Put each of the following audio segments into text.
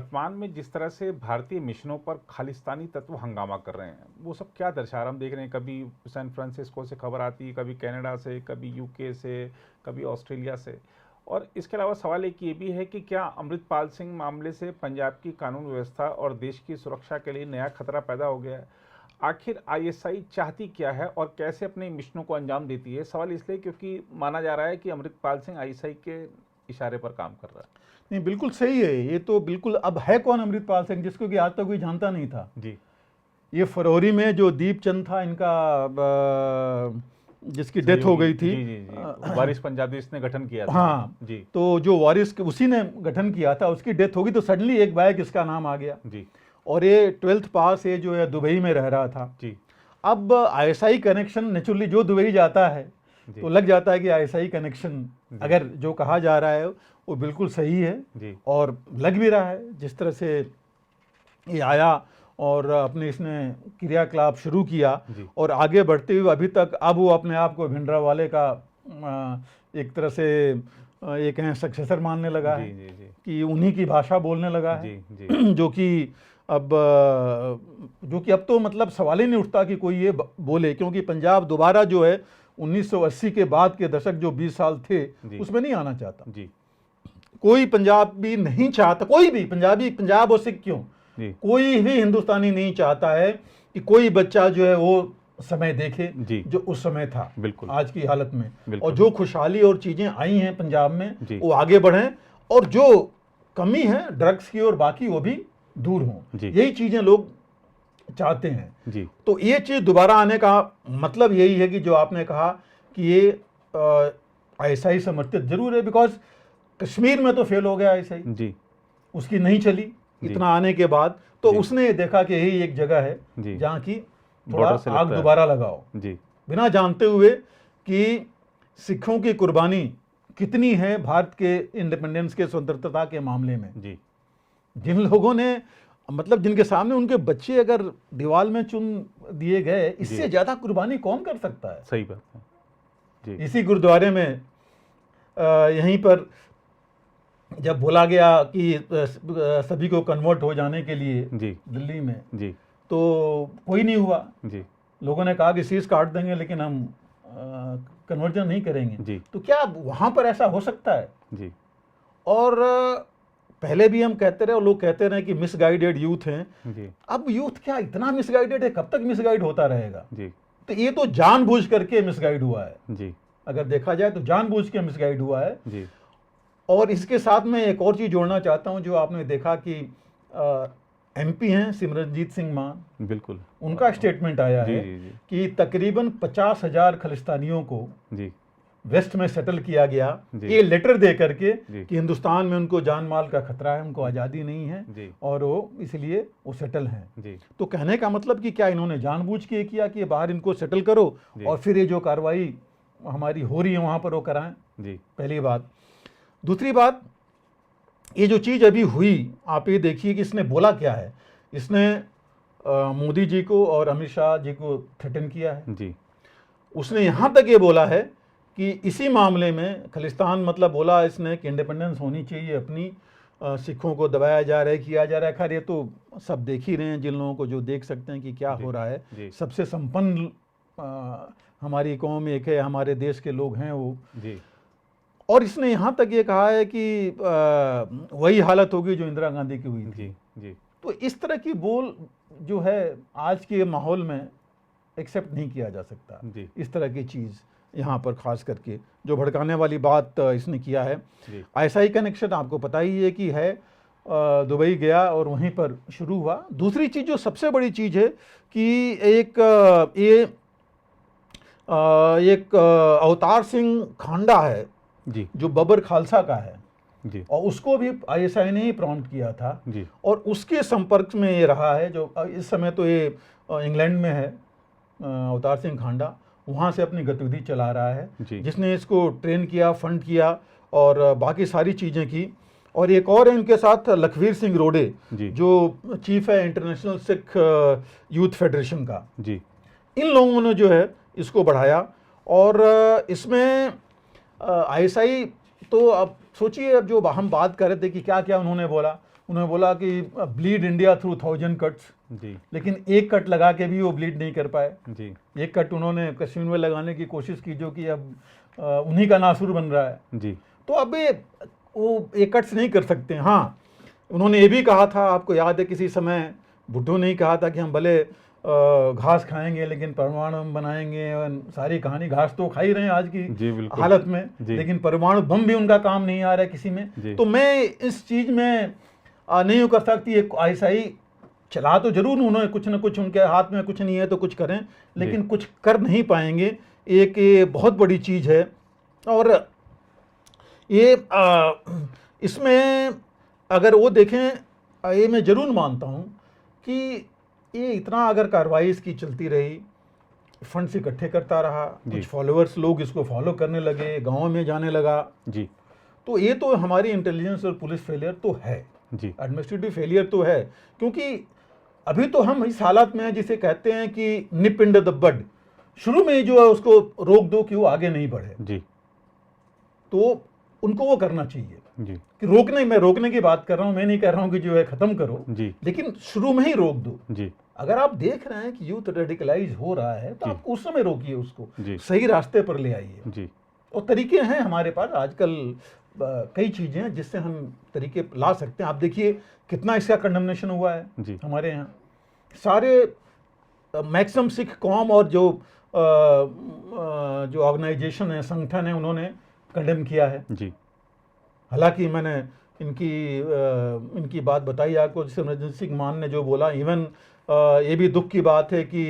वर्तमान में जिस तरह से भारतीय मिशनों पर खालिस्तानी तत्व हंगामा कर रहे हैं, वो सब क्या दर्शा रहा है? हम देख रहे हैं कभी सैन फ्रांसिस्को से खबर आती है, कभी कनाडा से, कभी यूके से, कभी ऑस्ट्रेलिया से। और इसके अलावा सवाल एक ये भी है कि क्या अमृतपाल सिंह मामले से पंजाब की कानून व्यवस्था और देश की सुरक्षा के लिए नया खतरा पैदा हो गया है? आखिर आईएसआई चाहती क्या है और कैसे अपने मिशनों को अंजाम देती है? सवाल इसलिए क्योंकि माना जा रहा है कि अमृतपाल सिंह आईएसआई के इशारे पर काम कर रहा है। नहीं, बिल्कुल सही है। ये तो बिल्कुल, अब है कौन अमृतपाल सिंह, जिसको कि आज तक कोई जानता नहीं था। जी ये फरवरी में जो दीपचंद था इनका, जिसकी डेथ हो गई थी, जी जी जी, वारिस पंजाबी ने गठन किया था। हाँ जी, तो जो वारिस उसी ने गठन किया था, उसकी डेथ हो गई तो सडनली एक बाइक इसका नाम आ गया। जी और ये 12th पास, ये जो है दुबई में रह रहा था। जी अब आईएसआई कनेक्शन, नेचुरली जो दुबई जाता है जी तो लग जाता है कि आईएसआई कनेक्शन, अगर जो कहा जा रहा है वो बिल्कुल सही है जी और लग भी रहा है। जिस तरह से ये आया और अपने इसने क्रियाकलाप शुरू किया जी और आगे बढ़ते हुए अभी तक, अब वो अपने आप को भिंडरावाले का एक तरह से ये कहें सक्सेसर मानने लगा जी है जी जी कि उन्हीं की भाषा बोलने लगा है। जी जी जो कि अब तो मतलब सवाल ही नहीं उठता कि कोई ये बोले, क्योंकि पंजाब दोबारा जो है 1980 के बाद के दशक जो 20 साल थे जी उसमें नहीं आना चाहता। जी कोई पंजाबी नहीं चाहता, कोई भी पंजाबी, पंजाब और सिख क्यों, जी कोई भी हिंदुस्तानी नहीं चाहता है कि कोई बच्चा जो है वो समय देखे जी जो उस समय था, बिल्कुल आज की हालत में। बिल्कुल और जो खुशहाली और चीज़ें आई हैं पंजाब में जी वो आगे बढ़ें, और जो कमी है ड्रग्स की और बाकी वो भी दूर हों। जी यही चीज़ें लोग चाहते हैं। जी तो ये चीज़ दोबारा आने का मतलब यही है कि जो आपने कहा कि ये आईएसआई समर्थित जरूर है, बिकॉज कश्मीर में तो फेल हो गया आईएसआई, जी उसकी नहीं चली जी इतना आने के बाद, तो जी उसने देखा कि यही एक जगह है जी जहाँ की थोड़ा बॉर्डर से आग लगता है। दोबारा लगाओ, जी बिना जानते हुए कि सिखों की कुर्बानी कितनी है भारत के इंडिपेंडेंस के, स्वतंत्रता के मामले में। जी जिन लोगों ने, मतलब जिनके सामने उनके बच्चे अगर दीवार में चुन दिए गए, इससे जी। ज्यादा कुर्बानी कौन कर सकता है। सही बात है। जी इसी गुरुद्वारे में यहीं पर जब बोला गया कि सभी को कन्वर्ट हो जाने के लिए जी दिल्ली में, जी तो कोई नहीं हुआ। जी लोगों ने कहा कि सीज काट देंगे लेकिन हम कन्वर्जन नहीं करेंगे। जी तो क्या वहाँ पर ऐसा हो सकता है? जी और पहले भी हम कहते रहे और लोग कहते रहे कि मिसगाइडेड यूथ हैं। जी अब यूथ क्या इतना मिसगाइडेड है? कब तक मिसगाइड होता रहेगा? जी तो ये तो जानबूझ करके मिसगाइड हुआ है, जी अगर देखा जाए तो जानबूझ के मिसगाइड हुआ है। जी और इसके साथ में एक और चीज़ जोड़ना चाहता हूँ, जो आपने देखा कि एमपी हैं सिमरनजीत सिंह मान, बिल्कुल उनका स्टेटमेंट आया जी है जी जी कि तकरीबन 50,000 खालिस्तानियों को जी वेस्ट में सेटल किया गया, जी। ये लेटर दे करके जी। कि हिंदुस्तान में उनको जान माल का खतरा है, उनको आज़ादी नहीं है जी और वो इसलिए वो सेटल हैं। जी तो कहने का मतलब कि क्या इन्होंने जानबूझ के किया कि बाहर इनको सेटल करो जी। और फिर ये जो कार्रवाई हमारी हो रही है वहाँ पर वो कराएं? जी पहली बात। दूसरी बात, ये जो चीज़ अभी हुई, आप ये देखिए कि इसने बोला क्या है। इसने मोदी जी को और अमित शाह जी को थ्रेटन किया है। जी उसने यहाँ तक ये बोला है कि इसी मामले में खालिस्तान, मतलब बोला इसने कि इंडिपेंडेंस होनी चाहिए अपनी, सिखों को दबाया जा रहा है, किया जा रहा है। खैर ये तो सब देख ही रहे हैं, जिन लोगों को जो देख सकते हैं कि क्या जी। हो रहा है। जी सबसे संपन्न हमारी कौम एक है, हमारे देश के लोग हैं वो। जी और इसने यहाँ तक ये कहा है कि वही हालत होगी जो इंदिरा गांधी की हुई थी। जी जी तो इस तरह की बोल जो है आज के माहौल में एक्सेप्ट नहीं किया जा सकता। जी इस तरह की चीज़ यहाँ पर खास करके जो भड़काने वाली बात इसने किया है। जी आईएसआई कनेक्शन आपको पता ही है कि है, दुबई गया और वहीं पर शुरू हुआ। दूसरी चीज़ जो सबसे बड़ी चीज़ है कि एक अवतार सिंह खांडा है जी जो बबर खालसा का है, जी और उसको भी आईएसआई ने ही प्रॉम्प्ट किया था जी और उसके संपर्क में ये रहा है। जो इस समय तो ये इंग्लैंड में है, अवतार सिंह खांडा वहाँ से अपनी गतिविधि चला रहा है, जी जिसने इसको ट्रेन किया, फंड किया और बाकी सारी चीज़ें की। और एक और है इनके साथ लखवीर सिंह रोडे, जी जो चीफ है इंटरनेशनल सिख यूथ फेडरेशन का। जी इन लोगों ने जो है इसको बढ़ाया। और इसमें आईएसआई तो अब सोचिए, अब जो हम बात कर रहे थे कि क्या क्या उन्होंने बोला, उन्होंने बोला कि ब्लीड इंडिया थ्रू 1000 कट्स, जी लेकिन एक कट लगा के भी वो ब्लीड नहीं कर पाए। जी एक कट उन्होंने कश्मीर में लगाने की कोशिश की, जो कि अब उन्हीं का नासुर बन रहा है। जी तो अब वो एक कट्स नहीं कर सकते। हाँ, उन्होंने ये भी कहा था, आपको याद है किसी समय भुट्टो ने ही कहा था कि हम भले घास खाएंगे लेकिन परमाणु बम बनाएंगे, और सारी कहानी घास तो खा ही रहे हैं आज की जी बिल्कुल हालत में, जी लेकिन परमाणु बम भी उनका काम नहीं आ रहा है किसी में। जी तो मैं इस चीज़ में नहीं कर सकती, एक ऐसा ही चला तो जरूर उन्होंने कुछ ना कुछ, उनके हाथ में कुछ नहीं है तो कुछ करें, लेकिन कुछ कर नहीं पाएंगे। एक ये बहुत बड़ी चीज़ है। और ये इसमें अगर वो देखें, ये मैं ज़रूर मानता हूँ कि ये इतना अगर कार्रवाई इसकी चलती रही, फंड्स इकट्ठे करता रहा, कुछ फॉलोअर्स लोग इसको फॉलो करने लगे, गाँव में जाने लगा जी, तो ये तो हमारी इंटेलिजेंस और पुलिस फेलियर तो है जी एडमिनिस्ट्रेटिव फेलियर तो है। क्योंकि अभी तो हम इस हालत में हैं जिसे कहते हैं कि निप इन द बड, शुरू में जो है उसको रोक दो कि वो आगे नहीं बढ़े। जी तो उनको वो करना चाहिए जी कि रोकने, मैं रोकने की बात कर रहा हूँ, मैं नहीं कह रहा हूँ कि जो है खत्म करो, जी लेकिन शुरू में ही रोक दो। जी अगर आप देख रहे हैं कि यूथ रेडिकलाइज हो रहा है तो आप उस समय रोकिए, उसको जी सही रास्ते पर ले आइए। जी और तरीके हैं हमारे पास आजकल, कई चीज़ें हैं जिससे हम तरीके ला सकते हैं। आप देखिए कितना इसका कंडमनेशन हुआ है जी हमारे यहाँ, सारे मैक्सिमम सिख कौम और जो ऑर्गेनाइजेशन है, संगठन है, उन्होंने कंडेम किया है। जी हालांकि मैंने इनकी बात बताई आपको, जैसे रंजन सिंह मान ने जो बोला, इवन ये भी दुख की बात है कि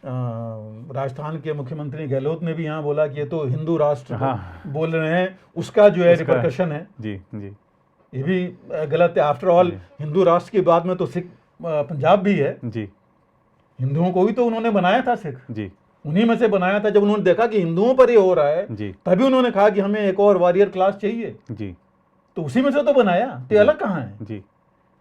राजस्थान के मुख्यमंत्री गहलोत ने भी यहाँ बोला कि ये तो हिंदू राष्ट्र बोल रहे हैं, उसका जो है रिपरकशन है। जी जी ये भी गलत है। आफ्टर ऑल हिंदू राष्ट्र की बात में तो सिख पंजाब भी है। जी हिंदुओं को भी तो उन्होंने बनाया था सिख, जी उन्हीं में से बनाया था। जब उन्होंने देखा कि हिंदुओं पर ये हो रहा है, जी तभी उन्होंने कहा कि हमें एक और वॉरियर क्लास चाहिए, जी तो उसी में से तो बनाया, तो ये अलग कहाँ है। जी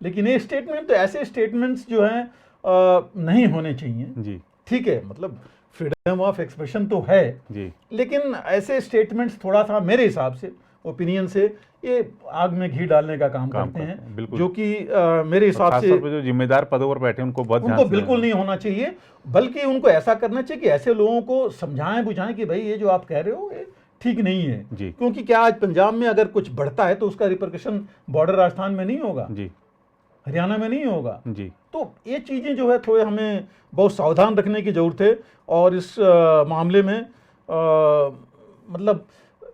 लेकिन ये स्टेटमेंट, तो ऐसे स्टेटमेंट्स जो हैं नहीं होने चाहिए। जी ठीक है, मतलब फ्रीडम ऑफ एक्सप्रेशन तो है जी लेकिन ऐसे स्टेटमेंट्स थोड़ा सा मेरे हिसाब से, ओपिनियन से, ये आग में घी डालने का काम करते हैं, बिल्कुल। जो कि मेरे हिसाब से जो जिम्मेदार पदों पर बैठे उनको बहुत उनको बिल्कुल नहीं होना चाहिए। बल्कि उनको ऐसा करना चाहिए कि ऐसे लोगों को समझाएं बुझाएं कि भाई ये जो आप कह रहे हो ये ठीक नहीं है। क्योंकि क्या आज पंजाब में अगर कुछ बढ़ता है तो उसका रिपरकशन बॉर्डर राजस्थान में नहीं होगा जी, हरियाणा में नहीं होगा जी। तो ये चीज़ें जो है थोड़े हमें बहुत सावधान रखने की ज़रूरत है। और इस मामले में मतलब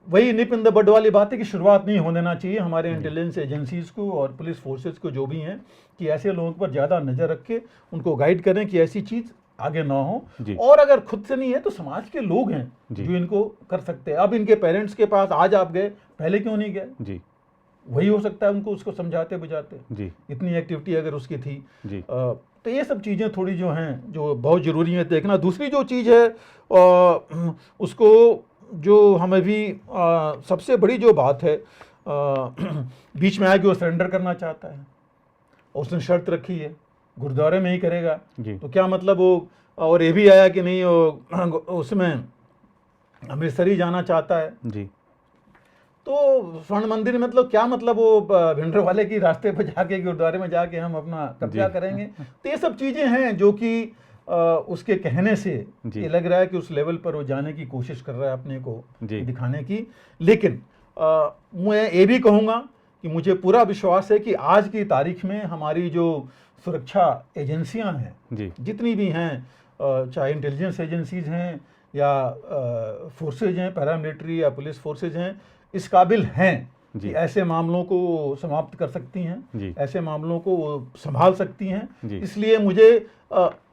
वही निप इन द बड वाली बात है कि शुरुआत नहीं होने देना चाहिए हमारे इंटेलिजेंस एजेंसीज को और पुलिस फोर्सेस को, जो भी हैं, कि ऐसे लोगों पर ज़्यादा नज़र रख के उनको गाइड करें कि ऐसी चीज़ आगे ना हो। और अगर खुद से नहीं है तो समाज के लोग हैं जो इनको कर सकते हैं। अब इनके पेरेंट्स के पास आज आप गए, पहले क्यों नहीं गए जी? वही हो सकता है उनको उसको समझाते बुझाते जी, इतनी एक्टिविटी अगर उसकी थी जी। तो ये सब चीज़ें थोड़ी जो हैं जो बहुत ज़रूरी है देखना। दूसरी जो चीज़ है उसको जो हमें भी सबसे बड़ी जो बात है, बीच में आया कि वो सरेंडर करना चाहता है, उसने शर्त रखी है गुरुद्वारे में ही करेगा जी। तो क्या मतलब वो, और ये भी आया कि नहीं वो उसमें अमृतसर ही जाना चाहता है जी। तो स्वर्ण मंदिर मतलब क्या मतलब वो भिंडर वाले की रास्ते पर जाके गुरुद्वारे में जाके हम अपना कब्जा करेंगे। तो ये सब चीज़ें हैं जो कि उसके कहने से ये लग रहा है कि उस लेवल पर वो जाने की कोशिश कर रहा है अपने को दिखाने की। लेकिन मैं ये भी कहूँगा कि मुझे पूरा विश्वास है कि आज की तारीख में हमारी जो सुरक्षा एजेंसियां हैं जितनी भी हैं, चाहे इंटेलिजेंस एजेंसीज हैं या फोर्सेज हैं, पैरामिलिट्री या पुलिस फोर्सेज हैं, इस काबिल हैं कि ऐसे मामलों को समाप्त कर सकती हैं, ऐसे मामलों को संभाल सकती हैं। इसलिए मुझे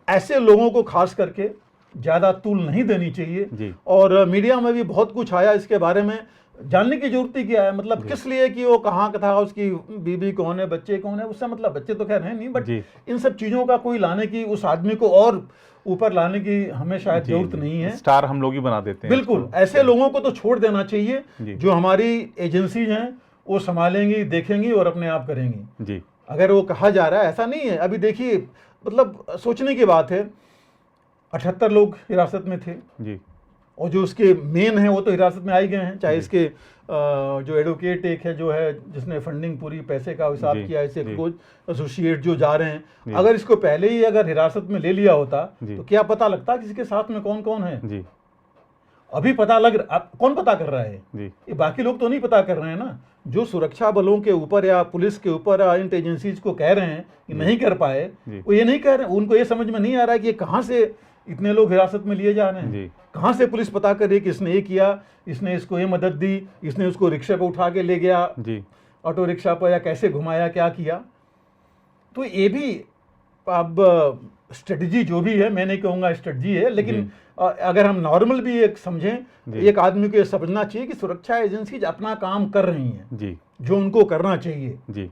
ऐसे लोगों को खास करके ज़्यादा तूल नहीं देनी चाहिए। और मीडिया में भी बहुत कुछ आया इसके बारे में, जानने की जरूरत ही क्या है, मतलब किस लिए कि वो कहाँ का था, उसकी बीबी कौन है, बच्चे कौन है, उससे मतलब बच्चे तो खैर हैं नहीं, बट इन सब चीज़ों का कोई लाने की, उस आदमी को और ऊपर लाने की हमें शायद जरूरत नहीं है। स्टार हम लोग ही बना देते हैं। बिल्कुल, ऐसे लोगों को तो छोड़ देना चाहिए जो हमारी एजेंसीज हैं वो संभालेंगी, देखेंगी और अपने आप करेंगी जी। अगर वो कहा जा रहा है, ऐसा नहीं है। अभी देखिए, मतलब सोचने की बात है, 78 लोग हिरासत में थे जी। और जो उसके मेन हैं वो तो हिरासत में आ ही गए हैं, चाहे इसके जो एडवोकेट एक है जो है जिसने फंडिंग पूरी पैसे का हिसाब किया, ऐसे क्लोज एसोसिएट जो जा रहे हैं, अगर इसको पहले ही अगर हिरासत में ले लिया होता तो क्या पता लगता कि इसके साथ में कौन कौन है। जी। अभी पता कौन पता कर रहा है जी। ये बाकी लोग तो नहीं पता कर रहे हैं ना, जो सुरक्षा बलों के ऊपर या पुलिस के ऊपर या इंट एजेंसीज को कह रहे हैं कि नहीं कर पाए, वो ये नहीं कह रहे, उनको ये समझ में नहीं आ रहा है कि कहाँ से इतने लोग हिरासत में लिए जा रहे हैं, कहाँ से पुलिस पता कर रही है कि इसने ये किया, इसने इसको ये मदद दी, इसने उसको रिक्शा पे उठा के ले गया जी, ऑटो रिक्शा पर, या कैसे घुमाया, क्या किया। तो ये भी अब स्ट्रेटजी जो भी है, मैं नहीं कहूँगा स्ट्रेटजी है, लेकिन अगर हम नॉर्मल भी एक समझें, एक आदमी को ये समझना चाहिए कि सुरक्षा एजेंसीज अपना काम कर रही हैं जी, जो उनको करना चाहिए जी।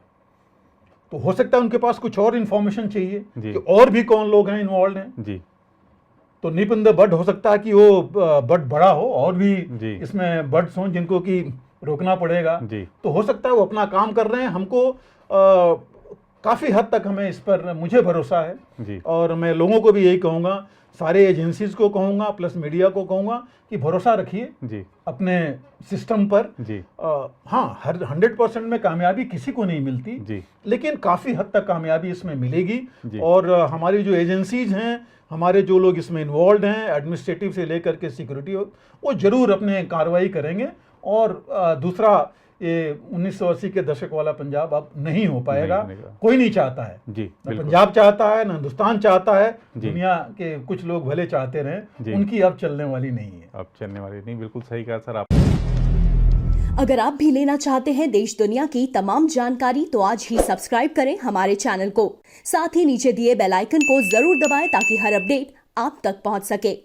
तो हो सकता है उनके पास कुछ और इन्फॉर्मेशन चाहिए कि और भी कौन लोग हैं इन्वॉल्व हैं जी। तो निप इन द बड हो सकता है कि वो बड बड़ा हो और भी इसमें बर्ड्स हों जिनको कि रोकना पड़ेगा जी। तो हो सकता है वो अपना काम कर रहे हैं। हमको काफ़ी हद तक हमें इस पर मुझे भरोसा है जी। और मैं लोगों को भी यही कहूँगा, सारे एजेंसीज को कहूँगा, प्लस मीडिया को कहूँगा कि भरोसा रखिए जी अपने सिस्टम पर जी। हाँ, हर 100% में कामयाबी किसी को नहीं मिलती जी, लेकिन काफ़ी हद तक कामयाबी इसमें मिलेगी। और हमारी जो एजेंसीज हैं, हमारे जो लोग इसमें इन्वॉल्व हैं, एडमिनिस्ट्रेटिव से लेकर के सिक्योरिटी, वो जरूर अपने कार्रवाई करेंगे। और दूसरा, ये 1980 के दशक वाला पंजाब अब नहीं हो पाएगा, कोई नहीं चाहता है जी, न पंजाब चाहता है, न हिंदुस्तान चाहता है, दुनिया के कुछ लोग भले चाहते रहे, उनकी अब चलने वाली नहीं है, अब चलने वाली नहीं। बिल्कुल सही कहा सर आप। अगर आप भी लेना चाहते हैं देश दुनिया की तमाम जानकारी तो आज ही सब्सक्राइब करें हमारे चैनल को, साथ ही नीचे दिए बेल आइकन को जरूर दबाएं ताकि हर अपडेट आप तक पहुंच सके।